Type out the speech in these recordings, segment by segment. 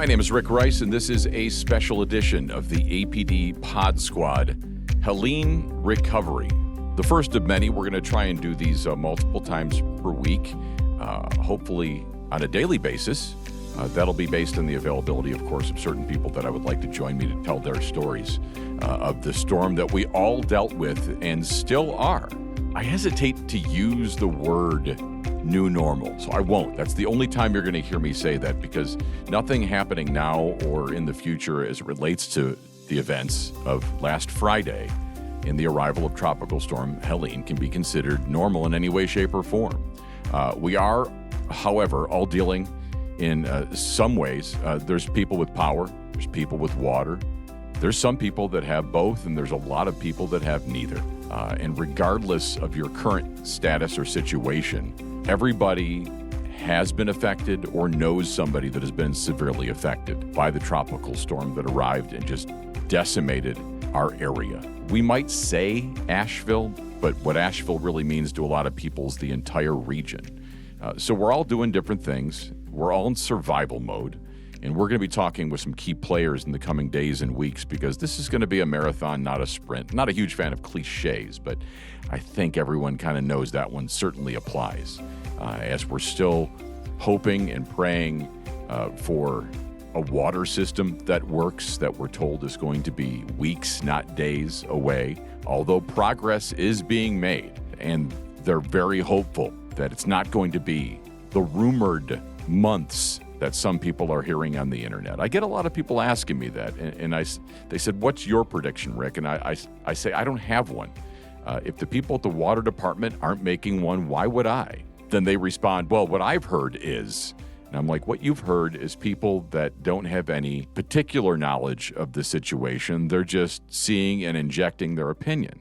My name is Rick Rice, and this is a special edition of the APD Pod Squad Helene Recovery. The first of many. We're going to try and do these multiple times per week, hopefully on a daily basis. That'll be based on the availability, of course, of certain people that I would like to join me to tell their stories of the storm that we all dealt with and still are. I hesitate to use the word new normal, so I won't. That's the only time you're going to hear me say that, because nothing happening now or in the future as it relates to the events of last Friday and the arrival of Tropical Storm Helene can be considered normal in any way, shape, or form. We are, however, all dealing in some ways. There's people with power, there's people with water, there's some people that have both, and there's a lot of people that have neither. And regardless of your current status or situation, everybody has been affected or knows somebody that has been severely affected by the tropical storm that arrived and just decimated our area. We might say Asheville, but what Asheville really means to a lot of people is the entire region. So we're all doing different things. We're all in survival mode. And we're going to be talking with some key players in the coming days and weeks, because this is going to be a marathon, not a sprint. Not a huge fan of cliches, but I think everyone kind of knows that one certainly applies. As we're still hoping and praying for a water system that works, that we're told is going to be weeks, not days away, although progress is being made. And they're very hopeful that it's not going to be the rumored months that some people are hearing on the internet. I get a lot of people asking me that, and they said, "What's your prediction, Rick?" And I say, I don't have one. If the people at the water department aren't making one, why would I? Then they respond, "Well, what I've heard is," and I'm like, what you've heard is people that don't have any particular knowledge of the situation. They're just seeing and injecting their opinion.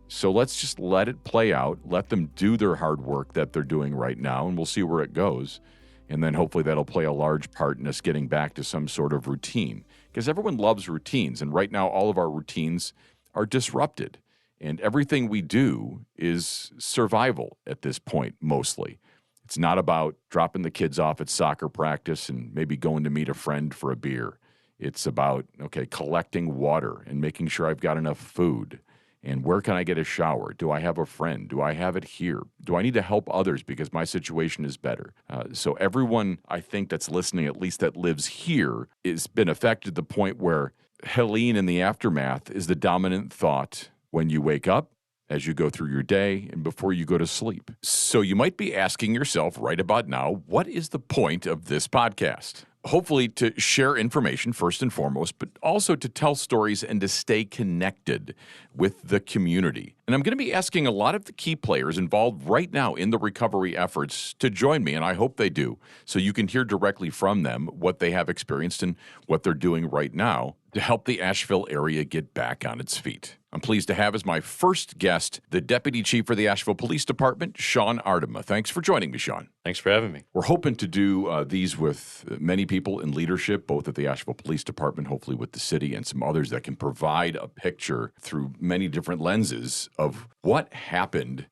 So let's just let it play out, let them do their hard work that they're doing right now, and we'll see where it goes. And then hopefully that'll play a large part in us getting back to some sort of routine. Because everyone loves routines, and right now all of our routines are disrupted. And everything we do is survival at this point, mostly. It's not about dropping the kids off at soccer practice and maybe going to meet a friend for a beer. It's about, collecting water and making sure I've got enough food. And where can I get a shower? Do I have a friend? Do I have it here? Do I need to help others because my situation is better? So everyone, I think, that's listening, at least that lives here, has been affected to the point where Helene and the aftermath is the dominant thought when you wake up, as you go through your day, and before you go to sleep. So you might be asking yourself right about now, what is the point of this podcast? Hopefully to share information first and foremost, but also to tell stories and to stay connected with the community. And I'm going to be asking a lot of the key players involved right now in the recovery efforts to join me, and I hope they do, so you can hear directly from them what they have experienced and what they're doing right now to help the Asheville area get back on its feet. I'm pleased to have as my first guest the Deputy Chief for the Asheville Police Department, Sean Aardema. Thanks for joining me, Sean. Thanks for having me. We're hoping to do these with many people in leadership, both at the Asheville Police Department, hopefully with the city, and some others that can provide a picture through many different lenses of what happened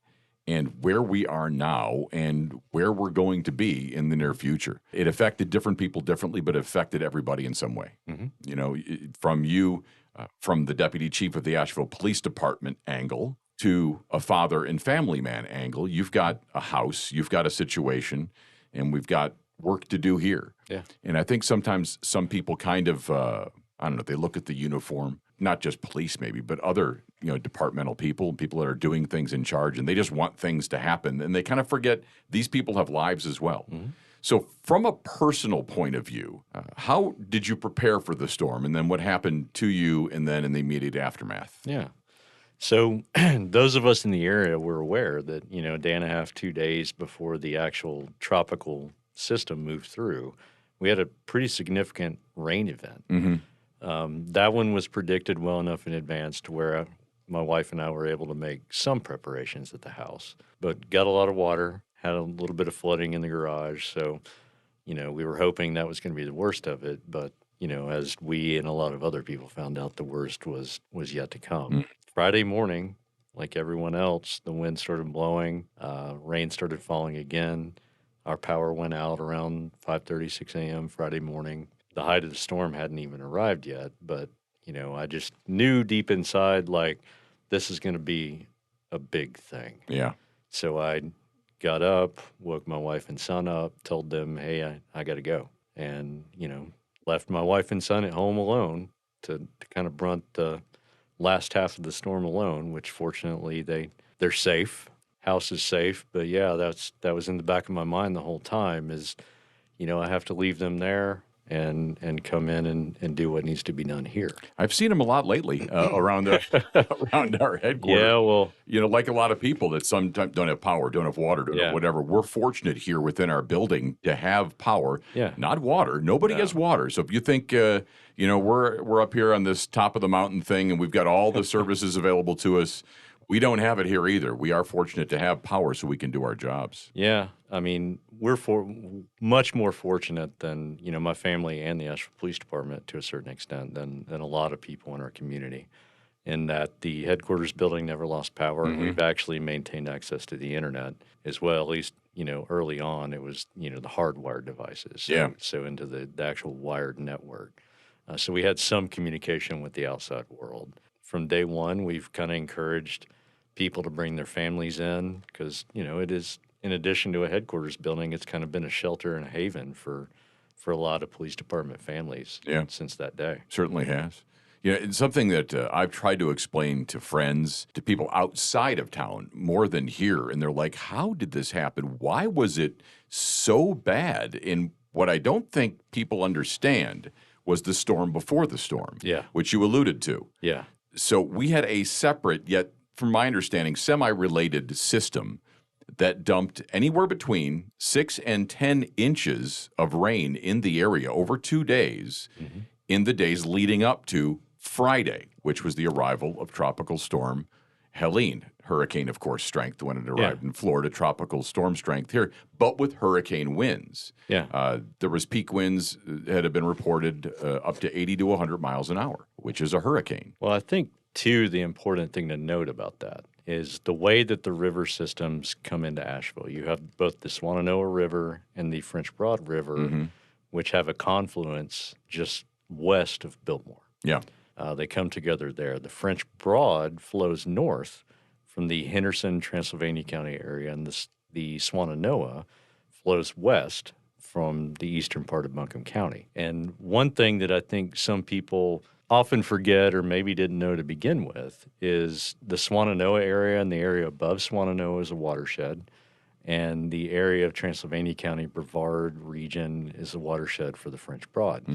and where we are now and where we're going to be in the near future. It affected different people differently, but it affected everybody in some way. Mm-hmm. From the Deputy Chief of the Asheville Police Department angle to a father and family man angle, you've got a house, you've got a situation, and we've got work to do here. Yeah. And I think sometimes some people kind of, they look at the uniform, not just police maybe, but other, departmental people that are doing things in charge, and they just want things to happen. And they kind of forget these people have lives as well. Mm-hmm. So from a personal point of view, how did you prepare for the storm? And then what happened to you and then in the immediate aftermath? Yeah. So those of us in the area were aware that, a day and a half, 2 days before the actual tropical system moved through, we had a pretty significant rain event. Mm-hmm. That one was predicted well enough in advance to where my wife and I were able to make some preparations at the house, but got a lot of water, had a little bit of flooding in the garage. So, we were hoping that was going to be the worst of it. But, as we and a lot of other people found out, the worst was yet to come. Mm. Friday morning, like everyone else, the wind started blowing, rain started falling again. Our power went out around 5:30, 6 a.m. Friday morning. the height of the storm hadn't even arrived yet, but I just knew deep inside, like, this is going to be a big thing. Yeah. So I got up, woke my wife and son up, told them, hey, I got to go. And, left my wife and son at home alone to kind of brunt the last half of the storm alone, which fortunately they're safe. House is safe. But yeah, that was in the back of my mind the whole time is, I have to leave them there and come in and do what needs to be done here. I've seen them a lot lately around around our headquarters. Yeah, well, like a lot of people that sometimes don't have power, don't have water, don't have whatever. We're fortunate here within our building to have power, not water. Nobody has water. So if you think, we're up here on this top of the mountain thing and we've got all the services available to us, we don't have it here either. We are fortunate to have power so we can do our jobs. Yeah. I mean, we're much more fortunate than, my family and the Asheville Police Department to a certain extent than a lot of people in our community, in that the headquarters building never lost power. Mm-hmm. We've actually maintained access to the internet as well. At least, early on, it was, the hardwired devices. So into the actual wired network. So we had some communication with the outside world. From day one, we've kind of encouraged people to bring their families in because, it is, in addition to a headquarters building, it's kind of been a shelter and a haven for a lot of police department families since that day. Certainly has. It's something that I've tried to explain to friends, to people outside of town more than here. And they're like, how did this happen? Why was it so bad? And what I don't think people understand was the storm before the storm, which you alluded to. Yeah. So we had a separate, yet from my understanding, semi-related system that dumped anywhere between 6 and 10 inches of rain in the area over 2 days in the days leading up to Friday, which was the arrival of Tropical Storm Helene. Hurricane, of course, strength when it arrived in Florida, tropical storm strength here, but with hurricane winds. There was peak winds that had been reported up to 80 to 100 miles an hour, which is a hurricane. Well, I think, too, the important thing to note about that is the way that the river systems come into Asheville. You have both the Swannanoa River and the French Broad River, which have a confluence just west of Biltmore. They come together there. The French Broad flows north from the Henderson, Transylvania County area, and the Swannanoa flows west from the eastern part of Buncombe County. And one thing that I think some people often forget or maybe didn't know to begin with is the Swannanoa area and the area above Swannanoa is a watershed, and the area of Transylvania County, Brevard region is a watershed for the French Broad.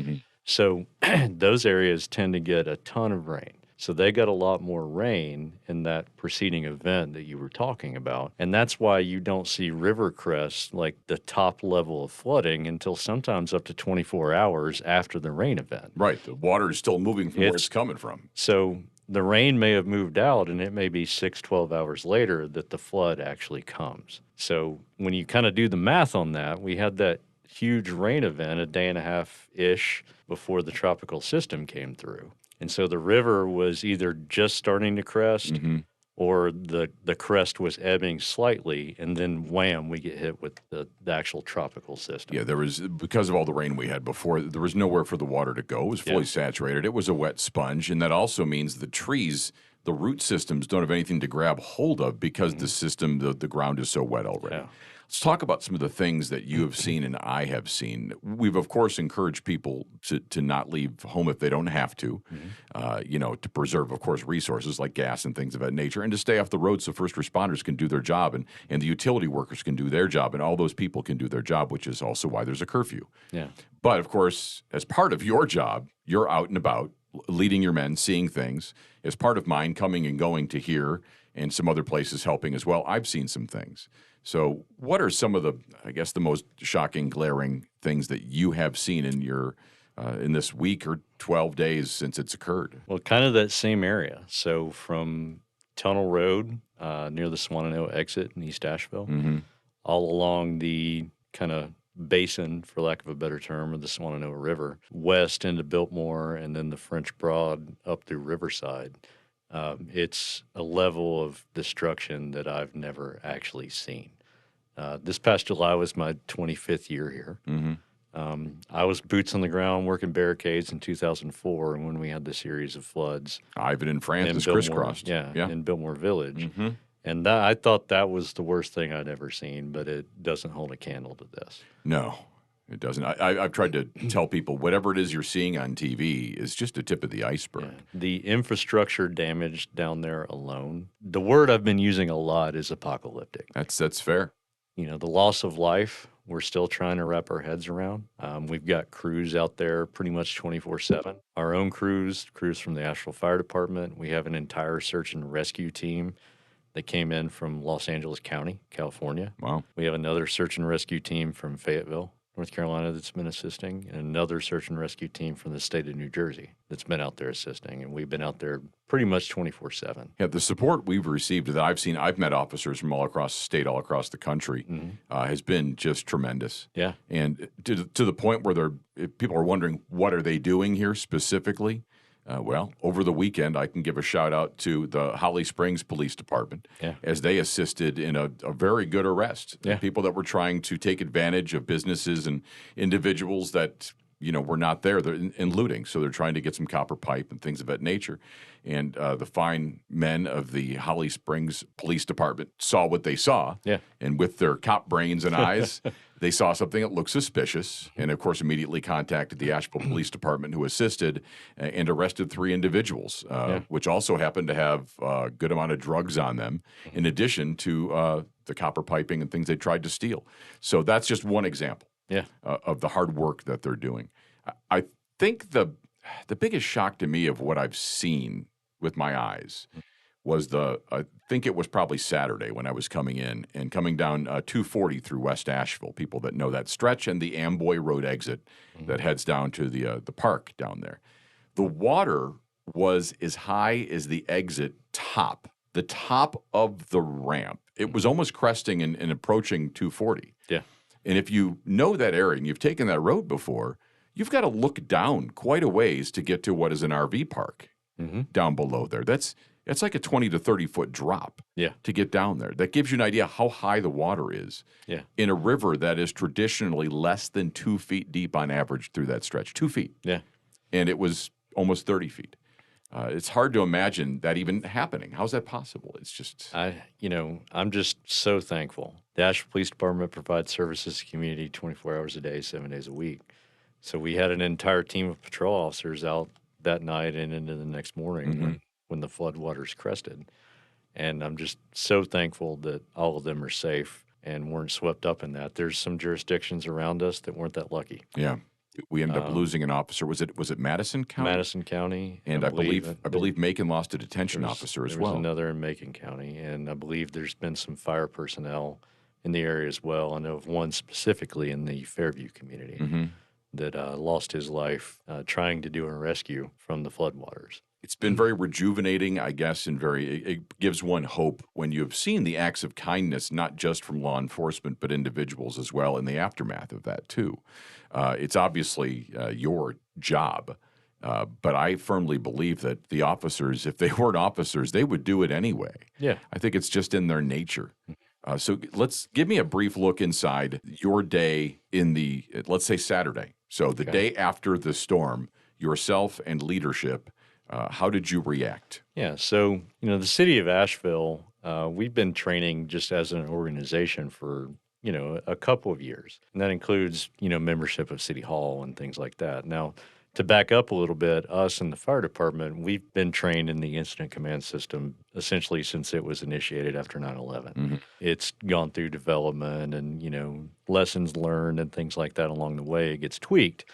So those areas tend to get a ton of rain. So they got a lot more rain in that preceding event that you were talking about. And that's why you don't see river crests, like the top level of flooding, until sometimes up to 24 hours after the rain event. Right. The water is still moving from where it's coming from. So the rain may have moved out, and it may be 12 hours later that the flood actually comes. So when you kind of do the math on that, we had that huge rain event a day and a half-ish before the tropical system came through. And so the river was either just starting to crest or the crest was ebbing slightly, and then wham, we get hit with the actual tropical system. Yeah, there was, because of all the rain we had before, there was nowhere for the water to go. It was fully saturated. It was a wet sponge, and that also means the trees, the root systems don't have anything to grab hold of because the system, the ground is so wet already. Let's talk about some of the things that you have seen and I have seen. We've, of course, encouraged people to not leave home if they don't have to, to preserve, of course, resources like gas and things of that nature, and to stay off the road so first responders can do their job and the utility workers can do their job and all those people can do their job, which is also why there's a curfew. But, of course, as part of your job, you're out and about, leading your men, seeing things. As part of mine, coming and going to here and some other places helping as well, I've seen some things. So what are some of the, I guess, the most shocking, glaring things that you have seen in your in this week or 12 days since it's occurred? Well, kind of that same area. So from Tunnel Road near the Swannanoa exit in East Asheville, all along the kind of basin, for lack of a better term, of the Swannanoa River, west into Biltmore, and then the French Broad up through Riverside. It's a level of destruction that I've never actually seen. This past July was my 25th year here. I was boots on the ground working barricades in 2004 when we had the series of floods Ivan and in Francis Biltmore, crisscrossed. Yeah. in Biltmore Village. Hmm. And that, I thought that was the worst thing I'd ever seen, but it doesn't hold a candle to this. No, it doesn't. I've tried to tell people whatever it is you're seeing on TV is just a tip of the iceberg. Yeah. The infrastructure damage down there alone, the word I've been using a lot is apocalyptic. That's fair. You know, the loss of life, we're still trying to wrap our heads around. We've got crews out there pretty much 24/7. Our own crews from the Asheville Fire Department. We have an entire search and rescue team that came in from Los Angeles County, California. Wow. We have another search and rescue team from Fayetteville, North Carolina that's been assisting, and another search and rescue team from the state of New Jersey that's been out there assisting. And we've been out there pretty much 24/7. Yeah, the support we've received that I've seen, I've met officers from all across the state, all across the country, has been just tremendous. Yeah. And to the point where people are wondering, what are they doing here specifically? Well, over the weekend, I can give a shout out to the Holly Springs Police Department as they assisted in a very good arrest. Yeah. People that were trying to take advantage of businesses and individuals that were not there. They're in looting, so they're trying to get some copper pipe and things of that nature. And the fine men of the Holly Springs Police Department saw what they saw, and with their cop brains and eyes, they saw something that looked suspicious, and of course immediately contacted the Asheville Police Department, who assisted and arrested 3 individuals, which also happened to have a good amount of drugs on them, in addition to the copper piping and things they tried to steal. So that's just one example of the hard work that they're doing. I think the biggest shock to me of what I've seen with my eyes was I think it was probably Saturday when I was coming in and coming down 240 through West Asheville, people that know that stretch, and the Amboy Road exit that heads down to the park down there. The water was as high as the exit top, the top of the ramp. It was almost cresting and approaching 240. Yeah. And if you know that area and you've taken that road before, you've got to look down quite a ways to get to what is an RV park down below there. It's like a 20 to 30 foot drop to get down there. That gives you an idea how high the water is in a river that is traditionally less than 2 feet deep on average through that stretch. 2 feet. Yeah. And it was almost 30 feet. It's hard to imagine that even happening. How's that possible? It's just... I'm just so thankful. The Asheville Police Department provides services to the community 24 hours a day, 7 days a week. So we had an entire team of patrol officers out that night and into the next morning when the flood waters crested. And I'm just so thankful that all of them are safe and weren't swept up in that. There's some jurisdictions around us that weren't that lucky. Yeah. We ended up losing an officer. Was it Madison County? Madison County. And I believe Macon lost a detention officer as well. There was another in Macon County. And I believe there's been some fire personnel in the area as well. I know of one specifically in the Fairview community that lost his life trying to do a rescue from the floodwaters. It's been very rejuvenating, I guess, and it gives one hope when you have seen the acts of kindness, not just from law enforcement, but individuals as well in the aftermath of that, too. It's obviously your job, but I firmly believe that the officers, if they weren't officers, they would do it anyway. Yeah. I think it's just in their nature. So give me a brief look inside your day let's say Saturday. So the day after the storm, yourself and leadership, how did you react? Yeah, so, the City of Asheville, we've been training just as an organization for, a couple of years. And that includes, membership of City Hall and things like that. Now, to back up a little bit, us and the fire department, we've been trained in the incident command system essentially since it was initiated after 9/11. It's gone through development and, lessons learned and things like that along the way. It gets tweaked.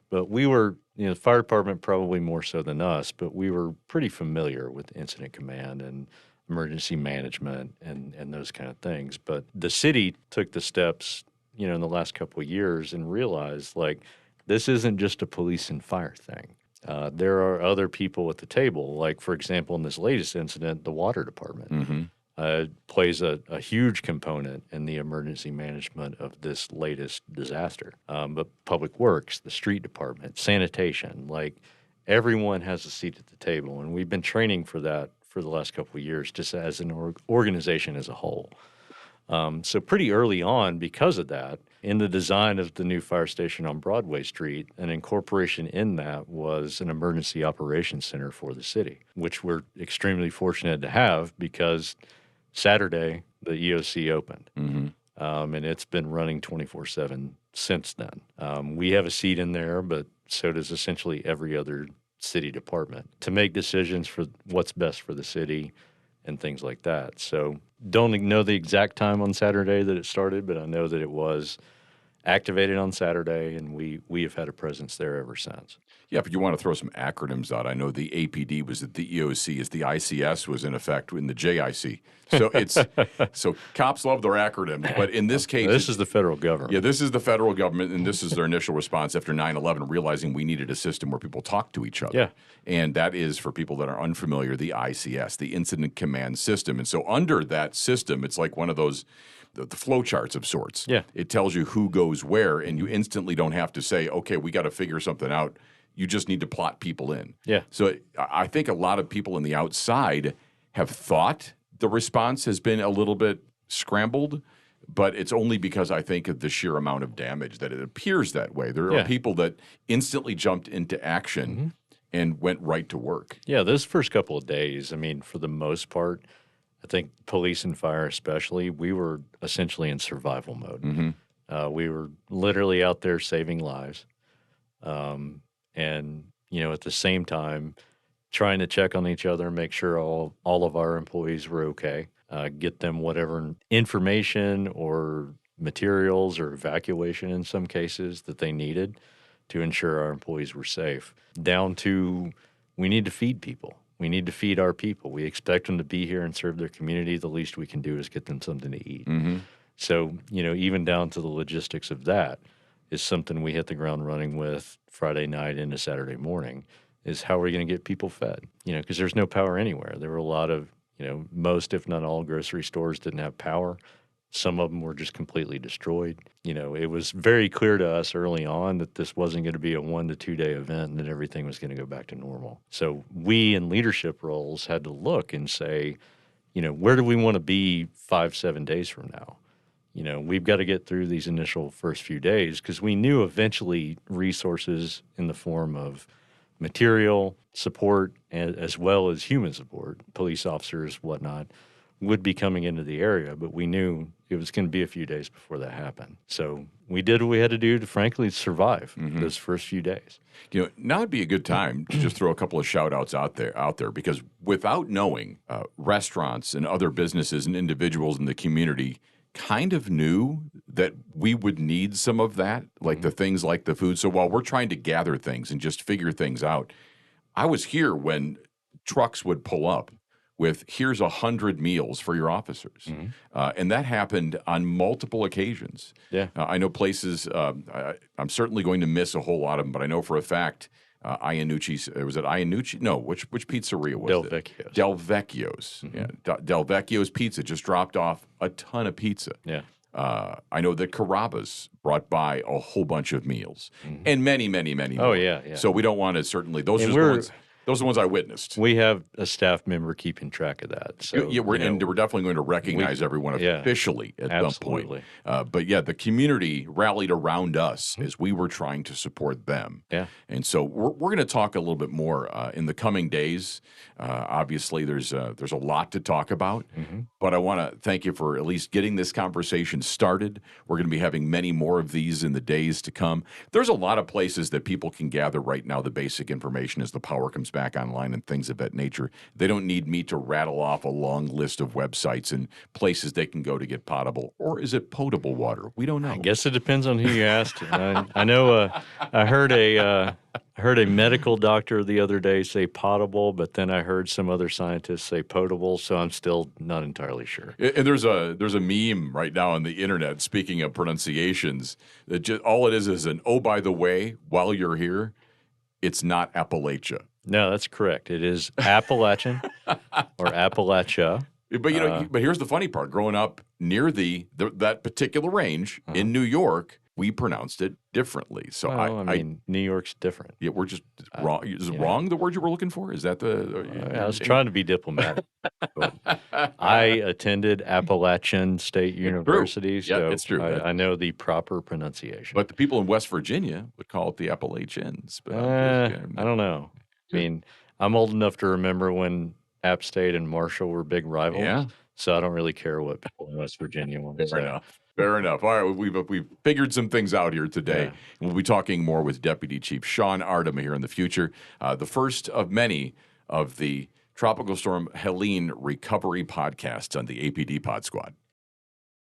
But we were, the fire department probably more so than us, but we were pretty familiar with incident command and emergency management and those kind of things. But the city took the steps, in the last couple of years and realized, this isn't just a police and fire thing. There are other people at the table. Like, for example, in this latest incident, the water department plays a huge component in the emergency management of this latest disaster. But public works, the street department, sanitation, everyone has a seat at the table. And we've been training for that for the last couple of years, just as an organization as a whole. So pretty early on, because of that, in the design of the new fire station on Broadway Street, an incorporation in that was an emergency operations center for the city, which we're extremely fortunate to have because Saturday, the EOC opened. And it's been running 24/7 since then. We have a seat in there, but so does essentially every other city department to make decisions for what's best for the city and things like that. So don't know the exact time on Saturday that it started, but I know that it was activated on Saturday, and we have had a presence there ever since. Yeah, but you want to throw some acronyms out. I know the APD was at the EOC, as the ICS was in effect in the JIC. So so cops love their acronyms, but in this case, This is the federal government. Yeah, this is the federal government, and this is their initial response after 9/11, realizing we needed a system where people talk to each other. Yeah. And that is, for people that are unfamiliar, the ICS, the Incident Command System. And so under that system, it's like one of those the flow charts of sorts. Yeah. It tells you who goes where, and you instantly don't have to say, okay, we got to figure something out. You just need to plot people in. Yeah. So I think a lot of people on the outside have thought the response has been a little bit scrambled, but it's only because I think of the sheer amount of damage that it appears that way. There are people that instantly jumped into action and went right to work. Yeah, those first couple of days, I mean, for the most part, I think police and fire especially, we were essentially in survival mode. We were literally out there saving lives. And, you know, at the same time, trying to check on each other, make sure all of our employees were okay, get them whatever information or materials or evacuation in some cases that they needed to ensure our employees were safe, down to we need to feed people. We need to feed our people. We expect them to be here and serve their community. The least we can do is get them something to eat. So, you know, even down to the logistics of that is something we hit the ground running with Friday night into Saturday morning, is how are we going to get people fed? You know, because there's no power anywhere. There were a lot of, you know, most, if not all, grocery stores didn't have power. Some of them were just completely destroyed. You know, it was very clear to us early on that this wasn't going to be a 1 to 2 day event and that everything was going to go back to normal. So we in leadership roles had to look and say, you know, where do we want to be 5-7 days from now? You know, we've got to get through these initial first few days because we knew eventually resources in the form of material support and as well as human support, police officers, whatnot, would be coming into the area, but we knew it was going to be a few days before that happened. So we did what we had to do to, frankly, survive those first few days. You know, now would be a good time to just throw a couple of shout outs out there because without knowing, restaurants and other businesses and individuals in the community kind of knew that we would need some of that, like the things like the food. So while we're trying to gather things and just figure things out, I was here when trucks would pull up with here's 100 meals for your officers. And that happened on multiple occasions. Yeah. I know places, I'm certainly going to miss a whole lot of them, but I know for a fact 𝐀𝐏𝐃 𝐏𝐿𝐿, was it 𝐀𝐏𝐃? No, which pizzeria was Del it? Vecchio's. Del Vecchio's. Yeah. Del Vecchio's Pizza just dropped off a ton of pizza. Yeah. I know that Carrabba's brought by a whole bunch of meals and many, many, many more. Oh, yeah. So we don't want to certainly, those are the ones I witnessed. We have a staff member keeping track of that. So we're definitely going to recognize everyone officially at some point. But yeah, the community rallied around us as we were trying to support them. Yeah. And so we're going to talk a little bit more in the coming days. Obviously, there's a lot to talk about, but I want to thank you for at least getting this conversation started. We're going to be having many more of these in the days to come. There's a lot of places that people can gather right now. The basic information as the power comes back online and things of that nature. They don't need me to rattle off a long list of websites and places they can go to get potable, or is it potable water? We don't know. I guess it depends on who you asked. I know I heard a medical doctor the other day say potable, but then I heard some other scientists say potable, so I'm still not entirely sure. And there's a meme right now on the internet, speaking of pronunciations, that just, all it is an, oh, by the way, while you're here, it's not Appalachia. No, that's correct. It is Appalachian or Appalachia. But but here's the funny part. Growing up near that particular range in New York, we pronounced it differently. So Well, I mean, New York's different. yeah, we're just wrong. Is it wrong the word you were looking for? Is that the? I was trying to be diplomatic. But I attended Appalachian State University, Yeah, so it's true. I know the proper pronunciation. But the people in West Virginia would call it the Appalachians. But I don't know. I mean, I'm old enough to remember when App State and Marshall were big rivals. Yeah. So I don't really care what people in West Virginia want to Fair say. enough. Fair enough. All right, we've figured some things out here today. Yeah. And we'll be talking more with Deputy Chief Sean Aardema here in the future. The first of many of the Tropical Storm Helene recovery podcasts on the APD Pod Squad.